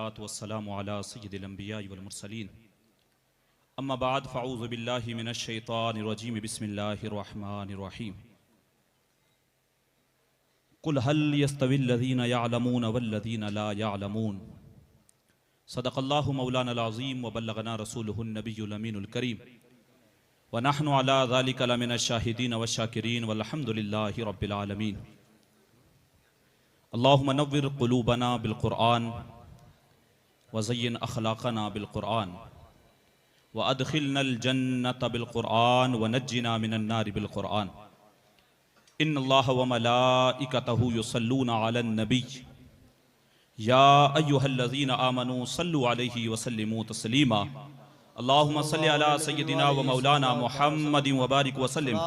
वस्सलातु वस्सलामु अला सय्यिदिल अंबिया वल मुरसलीन अम्मा बाद फ़अऊज़ु बिल्लाहि मिनश शैतानिर रजीम बिस्मिल्लाहिर रहमानिर रहीम कुल हल यस्तविल लज़ीना यअलमून वल लज़ीना ला यअलमून सदक़ल्लाहु मौलानल अज़ीम व बल्लगना रसूलुहुन नबियुल अमीनुल करीम व नहनु अला ज़ालिका लमिनश शाहिदीन वश्शाकिरीन वल्हम्दुलिल्लाहि रब्बिल आलमीन। अल्लाहुम्मा नव्विर क़ुलूबना बिल क़ुरआन व ज़य्यिन अख़लाक़ना बिल क़ुरआन व अदख़िलनल जन्नत बिल क़ुरआन व नज्जिना मिनन नारि बिल क़ुरआन। इन्नल्लाह व मलाइकतहु युसल्लूना अलन नबी या अय्युहल्लज़ीना आमनू सल्लु अलैहि व सल्लिमू तस्लीमा। अल्लाहुम्मा सल्लि अला सय्यिदिना व मौलाना मुहम्मदिन व बारिक व सल्लिम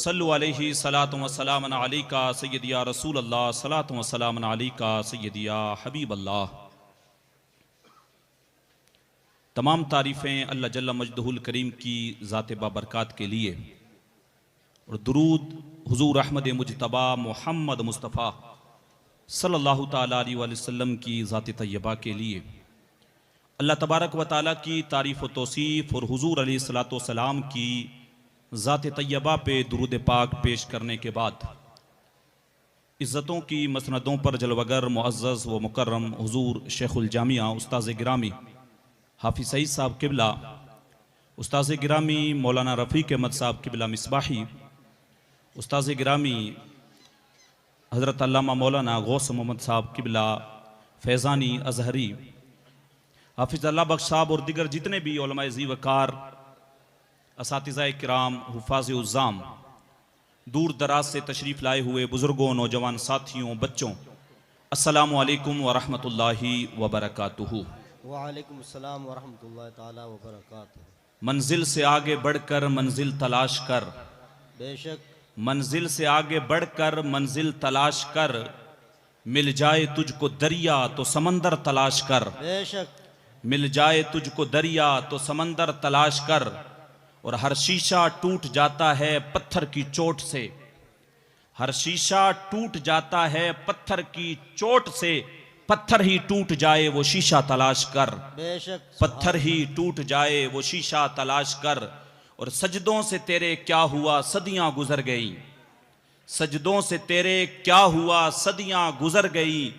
सल्लु अलैहि सलातु व सलामन अलैका सय्यदी या रसूल अल्लाह सलातु व सलामन अलैका सय्यदी या हबीब अल्लाह। तमाम तारीफ़ें अल्लाह जल्ल मजदहुल करीम की ज़ात बाबरकात के लिए और दुरूद हुजूर अहमद मुजतबा मोहम्मद मुस्तफ़ा सल्लल्लाहु ताला अलैहि वसल्लम की ज़ात तय्यबा के लिए। अल्लाह तबारक व ताला की तारीफ़ व तौसीफ़ और हुजूर अलैहिस्सलातु वस्सलाम की ज़ात तय्यबा पे दुरूद पाक पेश करने के बाद इज़्ज़तों की मसनदों पर जलवगर मुअज़्ज़ज़ व मुकर्रम हुजूर शेखुल जामिया उस्ताज़ गिरामी हाफिज़ सईद साहब किबला, उस्ताज़ गिरामी मौलाना रफ़ीक अहमद साहब किबला मिसबाही, उस्ताज़ गिरामी हज़रत अल्लामा मौलाना गौस मोहम्मद साहब किबला फैज़ानी अज़हरी, हाफिज़ अल्लाह बख्श साहब और दिगर जितने भी उलमाए ज़ी वकार असातिज़ाए किराम हुफ़ाज़ उज़्ज़ाम, दूर दराज से तशरीफ़ लाए हुए बुज़ुर्गों, नौजवान साथियों, बच्चों, अस्सलामु अलैकुम व रहमतुल्लाहि व बरकातुहू। वालेकुम अस्सलाम व रहमतुल्लाहि ताला व बरकातुहू। मंजिल से आगे बढ़कर मंजिल तलाश कर, बेशक मंजिल से आगे बढ़कर मंजिल तलाश कर, मिल जाए तुझको दरिया तो समंदर तलाश कर, बेशक मिल जाए तुझको दरिया तो समंदर तलाश कर। और हर शीशा टूट जाता है पत्थर की चोट से, हर शीशा टूट जाता है पत्थर की चोट से, पत्थर ही टूट जाए वो शीशा तलाश कर, बेशक पत्थर ही टूट जाए वो शीशा तलाश कर। और सजदों से तेरे क्या हुआ सदियां गुजर गई, सजदों से तेरे क्या हुआ सदियां गुजर गई,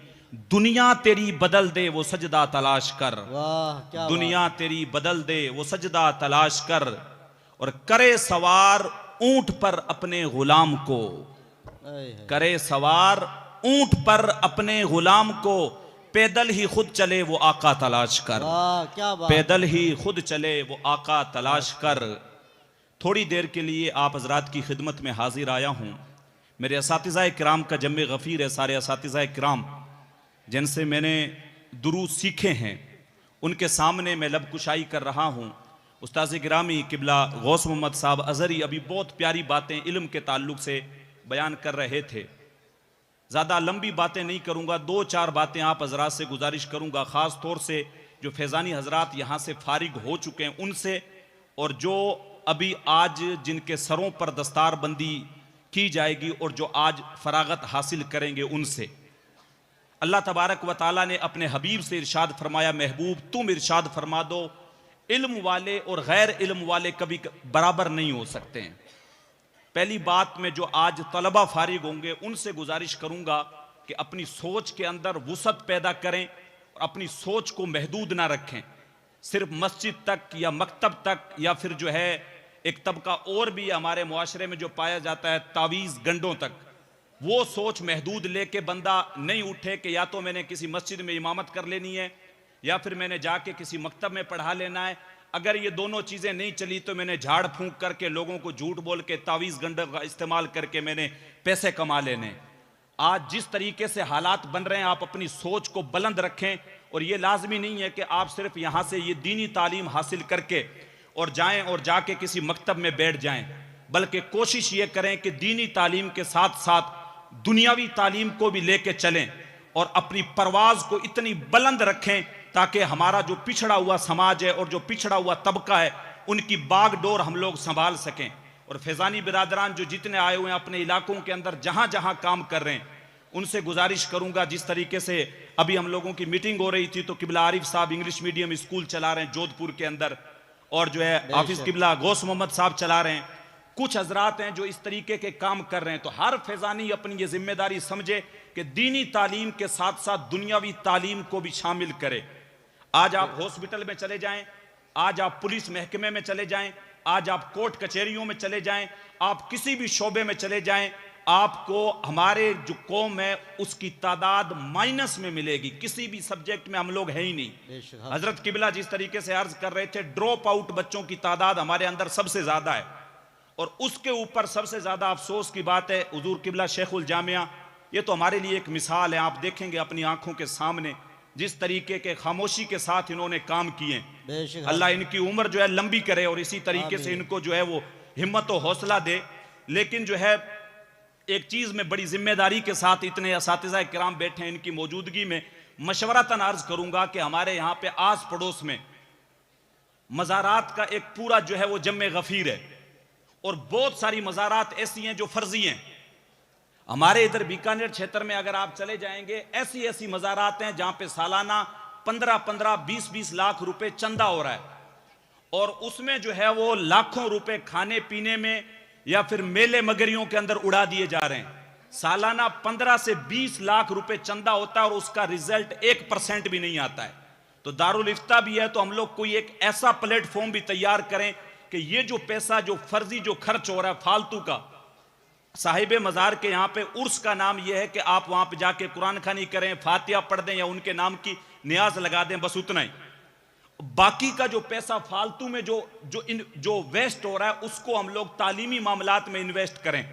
दुनिया तेरी बदल दे वो सजदा तलाश कर, वाह क्या दुनिया तेरी बदल दे वो सजदा तलाश कर। और करे सवार ऊंट पर अपने गुलाम को, करे सवार ऊंट पर अपने गुलाम को, पैदल ही खुद चले वो आका तलाश कर, वाह क्या बात, पैदल ही खुद चले वो आका तलाश कर। थोड़ी देर के लिए आप हजरात की खिदमत में हाजिर आया हूँ। मेरे असातिज़ाए किराम का जम्मे गफ़ीर है, सारे असातिज़ाए किराम जिनसे मैंने दुरूद सीखे हैं उनके सामने मैं लब कुशाई कर रहा हूँ। उस्ताज़ गिरामी किबला गौस मोहम्मद साहब अज़हरी अभी बहुत प्यारी बातें इल्म के ताल्लुक़ से बयान कर रहे थे। ज़्यादा लंबी बातें नहीं करूँगा, दो चार बातें आप हजरात से गुजारिश करूँगा, ख़ास तौर से जो फैज़ानी हजरात यहाँ से फारिग हो चुके हैं उनसे, और जो अभी आज जिनके सरों पर दस्तारबंदी की जाएगी और जो आज फरागत हासिल करेंगे उनसे। अल्लाह तबारक व ताला ने अपने हबीब से इरशाद फरमाया, महबूब तुम इरशाद फरमा दो, इल्म वाले और गैर इल्म वाले कभी बराबर नहीं हो सकते हैं। पहली बात मैं जो आज तलबा फारिग होंगे उनसे गुजारिश करूंगा कि अपनी सोच के अंदर वुसअत पैदा करें और अपनी सोच को महदूद ना रखें सिर्फ मस्जिद तक या मकतब तक, या फिर जो है एक तबका और भी हमारे मुआशरे में जो पाया जाता है तावीज़ गंडों तक, वो सोच महदूद लेके बंदा नहीं उठे कि या तो मैंने किसी मस्जिद में इमामत कर लेनी है या फिर मैंने जाके किसी मकतब में पढ़ा लेना है। अगर ये दोनों चीज़ें नहीं चली तो मैंने झाड़ फूंक करके लोगों को झूठ बोल के तावीज़ गंडों का इस्तेमाल करके मैंने पैसे कमा लेने। आज जिस तरीके से हालात बन रहे हैं, आप अपनी सोच को बुलंद रखें। और ये लाजमी नहीं है कि आप सिर्फ यहाँ से ये दीनी तालीम हासिल करके और जाएं और जाके किसी मकतब में बैठ जाएं, बल्कि कोशिश ये करें कि दीनी तालीम के साथ साथ दुनियावी तालीम को भी लेके चलें और अपनी परवाज को इतनी बुलंद रखें ताकि हमारा जो पिछड़ा हुआ समाज है और जो पिछड़ा हुआ तबका है उनकी बागडोर हम लोग संभाल सकें। और फैज़ानी बिरादरान जो जितने आए हुए हैं अपने इलाकों के अंदर जहाँ जहाँ काम कर रहे हैं उनसे गुजारिश करूंगा, जिस तरीके से अभी हम लोगों की मीटिंग हो रही थी तो किबला आरिफ साहब इंग्लिश मीडियम स्कूल चला रहे हैं जोधपुर के अंदर, और जो है हाफिज किबला गौस मोहम्मद साहब चला रहे हैं। कुछ हजरात हैं जो इस तरीके के काम कर रहे हैं। तो हर फैजानी अपनी ये जिम्मेदारी समझे कि दीनी तालीम के साथ साथ दुनियावी तालीम को भी शामिल करे। आज आप हॉस्पिटल में चले जाएं, आज आप पुलिस महकमे में चले जाएं, आज आप कोर्ट कचहरियों में चले जाएं, आप किसी भी शोबे में चले जाएं, आपको हमारे जो कौम है उसकी तादाद माइनस में मिलेगी। किसी भी सब्जेक्ट में हम लोग हैं ही नहीं। हजरत किबला जिस तरीके से अर्ज कर रहे थे, ड्रॉप आउट बच्चों की तादाद हमारे अंदर सबसे ज्यादा है, और उसके ऊपर सबसे ज्यादा अफसोस की बात है हुजूर किबला शेखुल जामिया, ये तो हमारे लिए एक मिसाल है। आप देखेंगे अपनी आंखों के सामने जिस तरीके के खामोशी के साथ इन्होंने काम किए। अल्लाह इनकी उम्र जो है लंबी करे और इसी तरीके से इनको जो है वो हिम्मत और हौसला दे। लेकिन जो है एक चीज में बड़ी जिम्मेदारी के साथ इतने असातिज़ा किराम बैठे हैं, इनकी मौजूदगी में मशवरतन अर्ज करूंगा कि हमारे यहाँ पे आस पड़ोस में मज़ारात का एक पूरा जो है वो जम्मे गफीर है, और बहुत सारी मज़ारात ऐसी हैं जो फर्जी हैं। हमारे इधर बीकानेर क्षेत्र में अगर आप चले जाएंगे, ऐसी ऐसी मज़ारात हैं जहां पे सालाना 15-15, 20-20 लाख रुपए चंदा हो रहा है, और उसमें जो है वो लाखों रुपए खाने पीने में या फिर मेले मगरियों के अंदर उड़ा दिए जा रहे हैं। सालाना 15 से 20 लाख रुपए चंदा होता है और उसका रिजल्ट 1% भी नहीं आता है। तो दारुल इफ्ता भी है, तो हम लोग कोई एक ऐसा प्लेटफॉर्म भी तैयार करें कि ये जो पैसा जो फर्जी जो खर्च हो रहा है फालतू का, साहिबे मज़ार के यहाँ पे उर्स का नाम यह है कि आप वहां पे जाके कुरान खानी करें, फातिहा पढ़ दें या उनके नाम की नियाज लगा दें, बस उतना ही। बाकी का जो पैसा फालतू में जो वेस्ट हो रहा है उसको हम लोग तालीमी मामलात में इन्वेस्ट करें,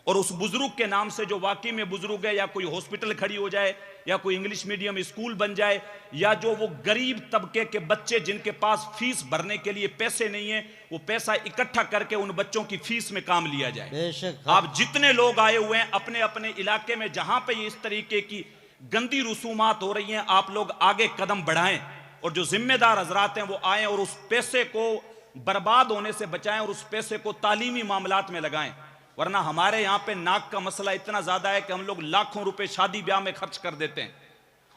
और उस बुजुर्ग के नाम से जो वाकई में बुजुर्ग है, या कोई हॉस्पिटल खड़ी हो जाए, या कोई इंग्लिश मीडियम स्कूल बन जाए, या जो वो गरीब तबके के बच्चे जिनके पास फीस भरने के लिए पैसे नहीं है, वो पैसा इकट्ठा करके उन बच्चों की फीस में काम लिया जाए। आप जितने लोग आए हुए हैं अपने अपने इलाके में जहां पे इस तरीके की गंदी रसूमात हो रही हैं, आप लोग आगे कदम बढ़ाएं, और जो जिम्मेदार हजरात हैं वो आए और उस पैसे को बर्बाद होने से बचाएं और उस पैसे को तालीमी मामलात में लगाएं। वरना हमारे यहाँ पे नाक का मसला इतना ज्यादा है कि हम लोग लाखों रुपए शादी ब्याह में खर्च कर देते हैं,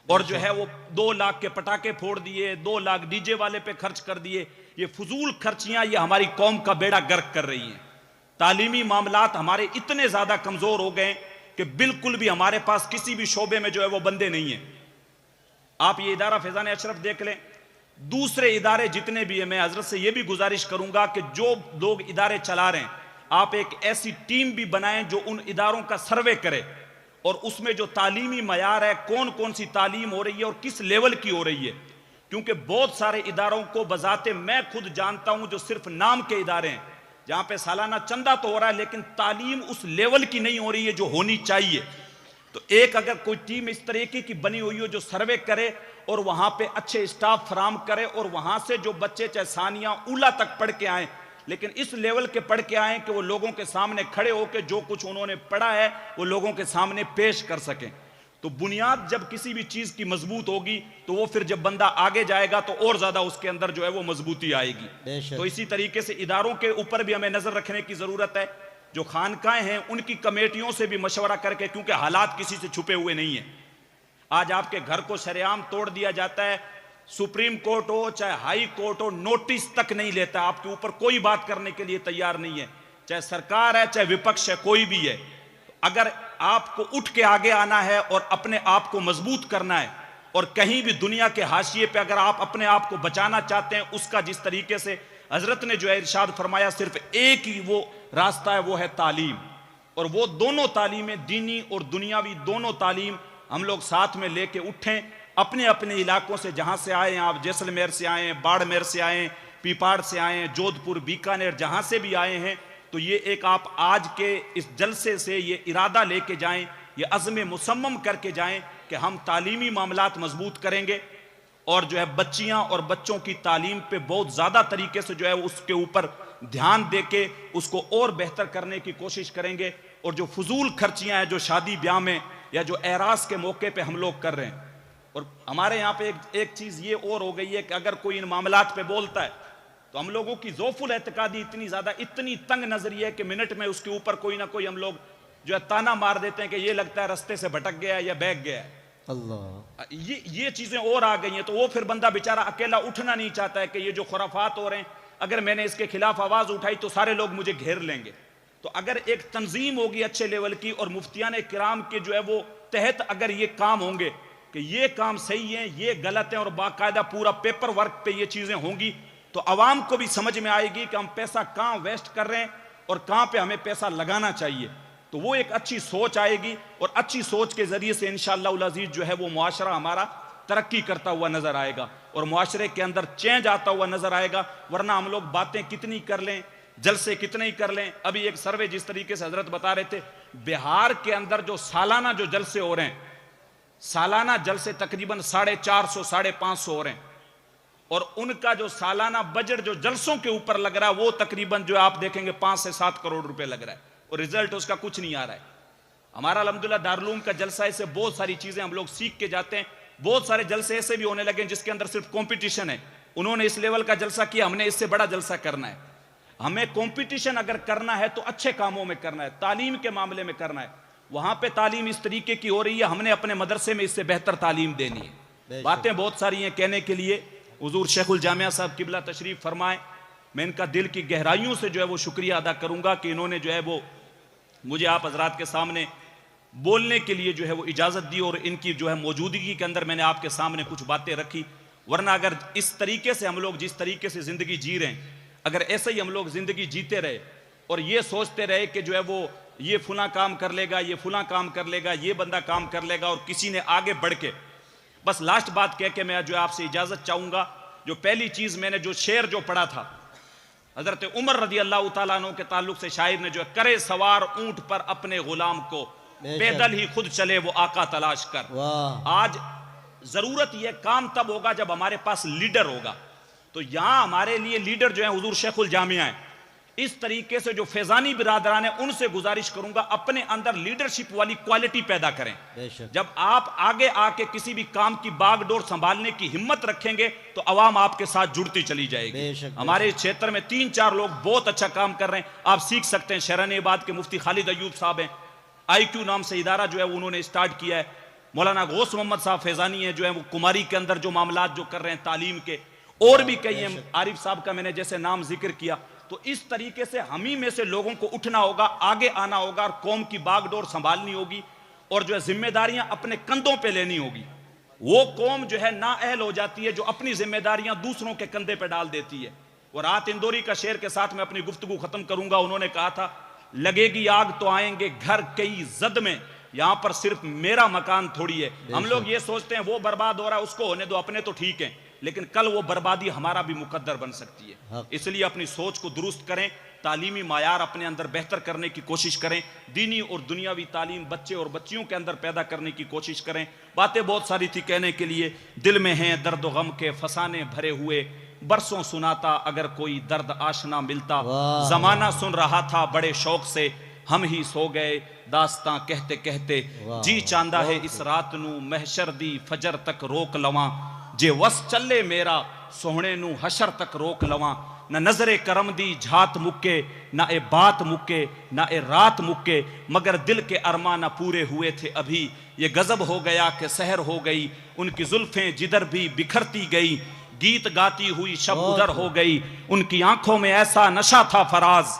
और जो है वो 2 लाख के पटाखे फोड़ दिए, 2 लाख डीजे वाले पे खर्च कर दिए। ये फजूल खर्चियां ये हमारी कौम का बेड़ा गर्क कर रही हैं। तालीमी मामलात हमारे इतने ज्यादा कमजोर हो गए कि बिल्कुल भी हमारे पास किसी भी शोबे में जो है वो बंदे नहीं है। आप ये इदारा फैजान अशरफ देख लें, दूसरे इदारे जितने भी हैं, मैं हजरत से ये भी गुजारिश करूंगा कि जो लोग इदारे चला रहे हैं, आप एक ऐसी टीम भी बनाएं जो उन इदारों का सर्वे करे, और उसमें जो तालीमी मयार है, कौन कौन सी तालीम हो रही है और किस लेवल की हो रही है। क्योंकि बहुत सारे इदारों को बजाते मैं खुद जानता हूं जो सिर्फ नाम के इदारे हैं, जहां पे सालाना चंदा तो हो रहा है लेकिन तालीम उस लेवल की नहीं हो रही है जो होनी चाहिए। तो एक अगर कोई टीम इस तरीके की बनी हुई हो जो सर्वे करे और वहां पे अच्छे स्टाफ फराम करे, और वहां से जो बच्चे चाहे सानिया उला तक पढ़ के आए, लेकिन इस लेवल के पढ़ के आए कि वो लोगों के सामने खड़े होकर जो कुछ उन्होंने पढ़ा है वो लोगों के सामने पेश कर सकें। तो बुनियाद जब किसी भी चीज की मजबूत होगी तो वो फिर जब बंदा आगे जाएगा तो और ज्यादा उसके अंदर जो है वो मजबूती आएगी। तो इसी तरीके से इदारों के ऊपर भी हमें नजर रखने की जरूरत है। जो खानकाएं हैं उनकी कमेटियों से भी मशवरा करके, क्योंकि हालात किसी से छुपे हुए नहीं है। आज आपके घर को शरेआम तोड़ दिया जाता है, सुप्रीम कोर्ट हो चाहे हाई कोर्ट हो, नोटिस तक नहीं लेता, आपके ऊपर कोई बात करने के लिए तैयार नहीं है, चाहे सरकार है चाहे विपक्ष है, कोई भी है। अगर आपको उठ के आगे आना है और अपने आप को मजबूत करना है, और कहीं भी दुनिया के हाशिए पे अगर आप अपने आप को बचाना चाहते हैं, उसका जिस तरीके से हजरत ने जो है इरशाद फरमाया, सिर्फ एक ही वो रास्ता है, वो है तालीम। और वो दोनों तालीमें, दीनी और दुनियावी दोनों तालीम हम लोग साथ में लेके उठें। अपने अपने इलाकों से जहां से आए हैं, आप जैसलमेर से आए हैं, बाड़मेर से आए हैं, पीपाड़ से आए हैं, जोधपुर, बीकानेर, जहां से भी आए हैं, तो ये एक आप आज के इस जलसे से ये इरादा लेके जाएं, ये अज़्म मुसम्मम करके जाएं कि हम तालीमी मामलात मजबूत करेंगे, और जो है बच्चियां और बच्चों की तालीम पे बहुत ज़्यादा तरीके से जो है उसके ऊपर ध्यान दे के उसको और बेहतर करने की कोशिश करेंगे। और जो फजूल खर्चियां हैं जो शादी ब्याह में या जो एरास के मौके पे हम लोग कर रहे हैं, और हमारे यहाँ पे एक चीज़ ये और हो गई है कि अगर कोई इन मामलात पे बोलता है तो हम लोगों की ज़ोफुल एतकादी इतनी ज़्यादा, इतनी तंग नजरी है कि मिनट में उसके ऊपर कोई ना कोई हम लोग जो है ताना मार देते हैं कि ये लगता है रास्ते से भटक गया या बहक गया है। अल्लाह, ये चीजें और आ गई हैं, तो वो फिर बंदा बेचारा अकेला उठना नहीं चाहता है कि ये जो खुराफात हो रहे हैं, अगर मैंने इसके खिलाफ आवाज उठाई तो सारे लोग मुझे घेर लेंगे। तो अगर एक तंजीम होगी अच्छे लेवल की और मुफ्तियान किराम के जो है वो तहत अगर ये काम होंगे कि ये काम सही है, ये गलत है, और बाकायदा पूरा पेपर वर्क पे ये चीजें होंगी, तो अवाम को भी समझ में आएगी कि हम पैसा कहां वेस्ट कर रहे हैं और कहां पे हमें पैसा लगाना चाहिए। तो वो एक अच्छी सोच आएगी और अच्छी सोच के जरिए से इंशाअल्लाह उल अज़ीज़ जो है वो मुआशरा हमारा तरक्की करता हुआ नजर आएगा और मुआशरे के अंदर चेंज आता हुआ नजर आएगा। वरना हम लोग बातें कितनी कर लें, जलसे कितने ही कर लें। अभी एक सर्वे जिस तरीके से हजरत बता रहे थे, बिहार के अंदर जो सालाना जो जलसे हो रहे हैं, सालाना जलसे तकरीबन 450 550 हो रहे हैं, और उनका जो सालाना बजट जो जलसों के ऊपर लग रहा है वो तकरीबन जो आप देखेंगे 5 से 7 करोड़ रुपए लग रहा है, और रिजल्ट उसका कुछ नहीं आ रहा है। हमारा अल्हम्दुलिल्लाह दारुल का जलसा है, इससे बहुत सारी चीजें हम लोग सीख के जाते हैं। बहुत सारे जलसे ऐसे भी होने लगे जिसके अंदर सिर्फ कंपटीशन है। उन्होंने इस लेवल का जलसा किया, हमने इससे बड़ा जलसा करना है। हमें कंपटीशन अगर करना है तो अच्छे कामों में करना है, तालीम के मामले में करना है। वहां पे तालीम इस तरीके की हो रही है, हमने अपने मदरसे में इससे बेहतर तालीम देनी है। बातें बहुत सारी हैं कहने के लिए। हुजूर शेखुल जामिया साहब किबला तशरीफ फरमाए, मैं इनका दिल की गहराइयों से जो है वो शुक्रिया अदा करूंगा कि इन्होंने जो है वो मुझे आप हजरात के सामने बोलने के लिए जो है वो इजाजत दी, और इनकी जो है मौजूदगी के अंदर मैंने आपके सामने कुछ बातें रखी। वरना अगर इस तरीके से हम लोग जिस तरीके से जिंदगी जी रहे हैं, अगर ऐसे ही हम लोग जिंदगी जीते रहे और ये सोचते रहे कि जो है वो ये फुला काम कर लेगा, ये फुला काम कर लेगा, ये बंदा काम कर लेगा, और किसी ने आगे बढ़ के बस लास्ट बात कह के मैं जो आपसे इजाजत चाहूंगा। जो पहली चीज मैंने जो शेर जो पढ़ा था हजरत उमर रदी अल्लाह तआला अन्हु के ताल्लुक से, शायर ने जो है, करे सवार ऊंट पर अपने गुलाम को, पैदल ही खुद चले वो आका तलाश कर। आज जरूरत यह काम तब होगा जब हमारे पास लीडर होगा। तो यहां हमारे लिए लीडर जो है हुजूर शेखुल जामिया है। इस तरीके से जो फैजानी बिरादरान है उनसे गुजारिश करूंगा अपने अंदर लीडरशिप वाली क्वालिटी पैदा करें। जब आप आगे आके किसी भी काम की बागडोर संभालने की हिम्मत रखेंगे तो अवाम आपके साथ जुड़ती चली जाएगी। हमारे क्षेत्र में 3-4 लोग बहुत अच्छा काम कर रहे हैं, आप सीख सकते हैं। शहरानेबाद के मुफ्ती खालिद अयूब साहब हैं, IQ नाम से इदारा जो है उन्होंने स्टार्ट किया है। मौलाना गौस मोहम्मद साहब फैजानी है जो है वो कुमारी के अंदर जो मामलात जो कर रहे हैं तालीम के, और भी कई हैं। आरिफ साहब का मैंने जैसे नाम जिक्र किया। तो इस तरीके से हम ही में से लोगों को उठना होगा, आगे आना होगा, और कौम की बागडोर संभालनी होगी, और जो है जिम्मेदारियां अपने कंधों पे लेनी होगी। वो कौम जो है नाअहल हो जाती है जो अपनी जिम्मेदारियां दूसरों के कंधे पे डाल देती है। और रात इंदौरी का शेर के साथ मैं अपनी गुफ्तगू खत्म करूंगा। उन्होंने कहा था, लगेगी आग तो आएंगे घर कई जद में, यहां पर सिर्फ मेरा मकान थोड़ी है। हम लोग ये सोचते हैं वो बर्बाद हो रहा है उसको होने दो, अपने तो ठीक है, लेकिन कल वो बर्बादी हमारा भी मुकद्दर बन सकती है। इसलिए अपनी सोच को दुरुस्त करें, तालीमी मायार अपने अंदर बेहतर करने की कोशिश करें, दीनी और दुनियावी तालीम बच्चे और बच्चियों के अंदर पैदा करने की कोशिश करें। बातें बहुत सारी थी कहने के लिए, दिल में हैं दर्द व गम के फसाने भरे हुए, बरसों सुनाता अगर कोई दर्द आशना मिलता, जमाना सुन रहा था बड़े शौक से, हम ही सो गए दास्तां कहते कहते, जी चांदा है इस रात नू महशर दी फजर तक रोक लवां, जे वस चले मेरा सोहणे नू हशर तक रोक लवां, न नजरे करम दी झात मुक्के, ना ए बात मुक्के, ना ए रात मुक्के, मगर दिल के अरमा न पूरे हुए थे अभी, ये गजब हो गया कि सहर हो गई, उनकी जुल्फें जिधर भी बिखरती गई, गीत गाती हुई शब उधर हो गई, उनकी आंखों में ऐसा नशा था फराज,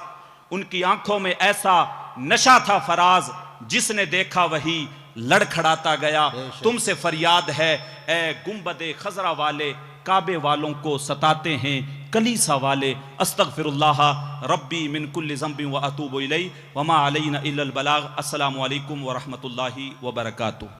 उनकी आंखों में ऐसा नशा था फराज, जिसने देखा वही लड़खड़ाता गया, तुमसे फरियाद है ए गुंबदे खजरा वाले, काबे वालों को सताते हैं कलीसा वाले, अस्तगफिरुल्लाह रब्बी मिन कुल्लि ज़ंबि व अतूबु इलैहि व मा अलैना इल्लल बलाग। अस्सलामु अलैकुम व रहमतुल्लाहि व बरकातुहू।